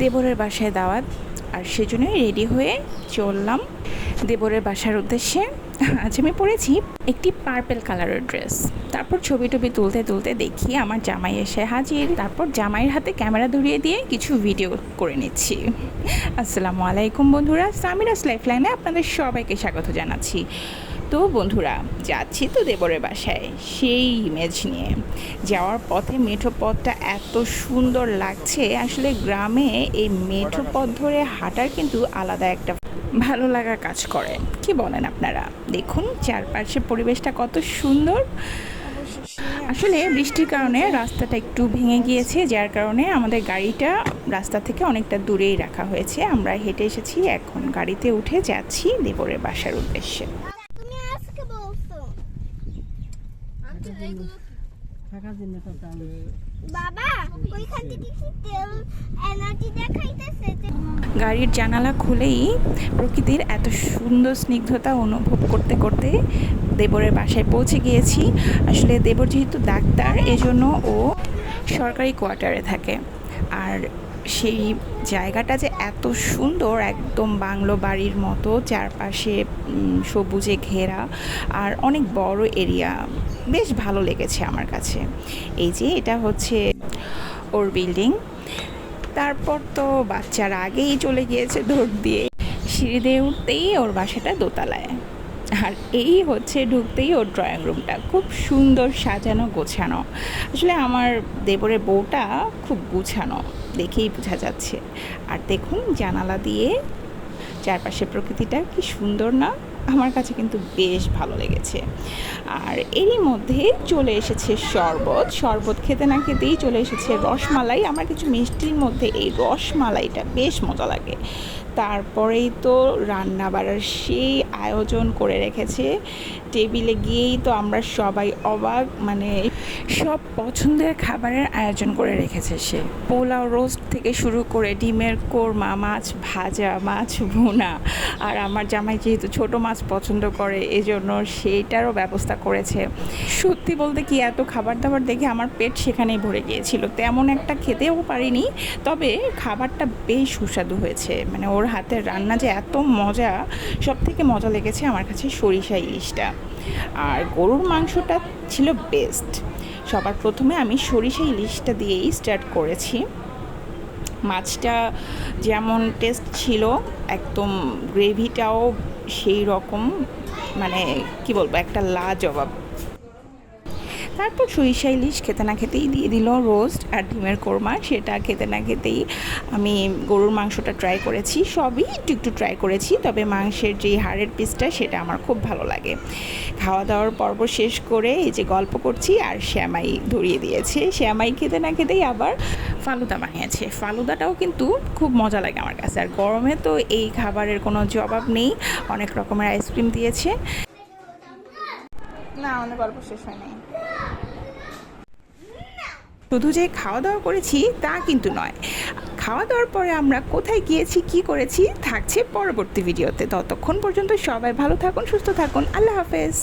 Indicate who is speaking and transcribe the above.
Speaker 1: দেবরের বাসায় দাওয়াত, আর সেজন্যই রেডি হয়ে চললাম দেবরের বাসার উদ্দেশ্যে। আজ আমি পরেছি একটি পার্পেল কালারের ড্রেস। তারপর ছবি টবি তুলতে তুলতে দেখি আমার জামাই এসে হাজির। তারপর জামাইয়ের হাতে ক্যামেরা ধরিয়ে দিয়ে কিছু ভিডিও করে নিচ্ছি। আসসালামু আলাইকুম বন্ধুরা, সামিরাস লাইফলাইনে আপনাদের সবাইকে স্বাগত জানাচ্ছি। তো বন্ধুরা, যাচ্ছি তো দেবরের বাসায় সেই ইমেজ নিয়ে। যাওয়ার পথে মেঠো পথটা এত সুন্দর লাগছে, আসলে গ্রামে এই মেঠো পথ ধরে হাঁটার কিন্তু আলাদা একটা ভালো লাগা কাজ করে। কি বলেন আপনারা? দেখুন চারপাশের পরিবেশটা কত সুন্দর। আসলে বৃষ্টির কারণে রাস্তাটা একটু ভেঙে গিয়েছে, যার কারণে আমাদের গাড়িটা রাস্তা থেকে অনেকটা দূরেই রাখা হয়েছে। আমরা হেঁটে এসেছি, এখন গাড়িতে উঠে যাচ্ছি দেবরের বাসার উদ্দেশ্যে।
Speaker 2: তুমি আজকে বলছো বাবা ওইখান থেকে কি তেল এনার্জি দেখাইতেছে।
Speaker 1: গাড়ির জানালা খুলেই প্রকৃতির এত সুন্দর স্নিগ্ধতা অনুভব করতে করতে দেবরের বাসায় পৌঁছে গিয়েছি। আসলে দেবর যেহেতু ডাক্তার, এজন্য ও সরকারি কোয়ার্টারে থাকে। আর সেই জায়গাটা যে এত সুন্দর, একদম বাংলো বাড়ির মতো, চারপাশে সবুজে ঘেরা আর অনেক বড় এরিয়া, বেশ ভালো লেগেছে আমার কাছে। এই যে এটা হচ্ছে ওর বিল্ডিং। তারপর তো বাচ্চারা আগেই চলে গিয়েছে দৌড় দিয়ে। সিঁড়ি দিয়ে উঠতেই ওর বাসাটা দোতলায়, আর এই হচ্ছে ঢুকতেই ওর ড্রয়িং রুমটা খুব সুন্দর সাজানো গোছানো। আসলে আমার দেবরের বউটা খুব গুছানো, দেখেই বোঝা যাচ্ছে। আর দেখুন জানালা দিয়ে চারপাশে প্রকৃতিটা কি সুন্দর না? আমার কাছে কিন্তু বেশ ভালো লেগেছে। আর এরই মধ্যে চলে এসেছে শরবত। শরবত খেতে না খেতেই চলে এসেছে রসমালাই। আমার কিছু মিষ্টির মধ্যে এই রসমালাইটা বেশ মজা লাগে। তারপরেই তো রান্না বাড়ার সেই আয়োজন করে রেখেছে। টেবিলে গিয়েই তো আমরা সবাই অবাক, মানে সব পছন্দের খাবারের আয়োজন করে রেখেছে সে। পোলাও রোস্ট থেকে শুরু করে ডিমের কোরমা, মাছ ভাজা, মাছ ভুনা। আর আমার জামাই যেহেতু ছোট মাছ পছন্দ করে, এজন্য সেইটারও ব্যবস্থা করেছে। সত্যি বলতে কি, এত খাবার দাবার দেখে আমার পেট সেখানেই ভরে গিয়েছিল। তেমন একটা খেতেও পারিনি, তবে খাবারটা বেশ সুস্বাদু হয়েছে। মানে ওর হাতের রান্না যে এত মজা। সব থেকে মজা লেগেছে আমার কাছে সরিষা ইলিশটা, আর গরুর মাংসটা ছিল বেস্ট। সবার প্রথমে আমি সরিষা ইলিশটা দিয়েই স্টার্ট করেছি। মাছটা যেমন টেস্ট ছিল, একদম গ্রেভিটাও সেই রকম, মানে কি বলবো, একটা লাজবাব। তারপর সরিষা ইলিশ খেতে না খেতেই দিয়ে দিল রোস্ট আর ডিমের কোরমা। সেটা খেতে না খেতেই আমি গরুর মাংসটা ট্রাই করেছি। সবই একটু একটু ট্রাই করেছি, তবে মাংসের যে হাড়ের পিসটা সেটা আমার খুব ভালো লাগে। খাওয়া দাওয়ার পর্ব শেষ করে এই যে গল্প করছি, আর শ্যামাই ধরিয়ে দিয়েছে। শ্যামাই খেতে না খেতেই আবার ফালুদা বানিয়েছে। ফালুদাটাও কিন্তু খুব মজা লাগে আমার কাছে। আর গরমে তো এই খাবারের কোনো জবাব নেই। অনেক রকমের আইসক্রিম দিয়েছে। না, আমাদের গল্প শেষ হয়নি। শুধু যে খাওয়া দাওয়া করেছি তা কিন্তু নয়। খাওয়া দাওয়ার পরে আমরা কোথায় গিয়েছি, কি করেছি, থাকছে পরবর্তী ভিডিওতে। ততক্ষণ পর্যন্ত সবাই ভালো থাকুন, সুস্থ থাকুন। আল্লাহ হাফেজ।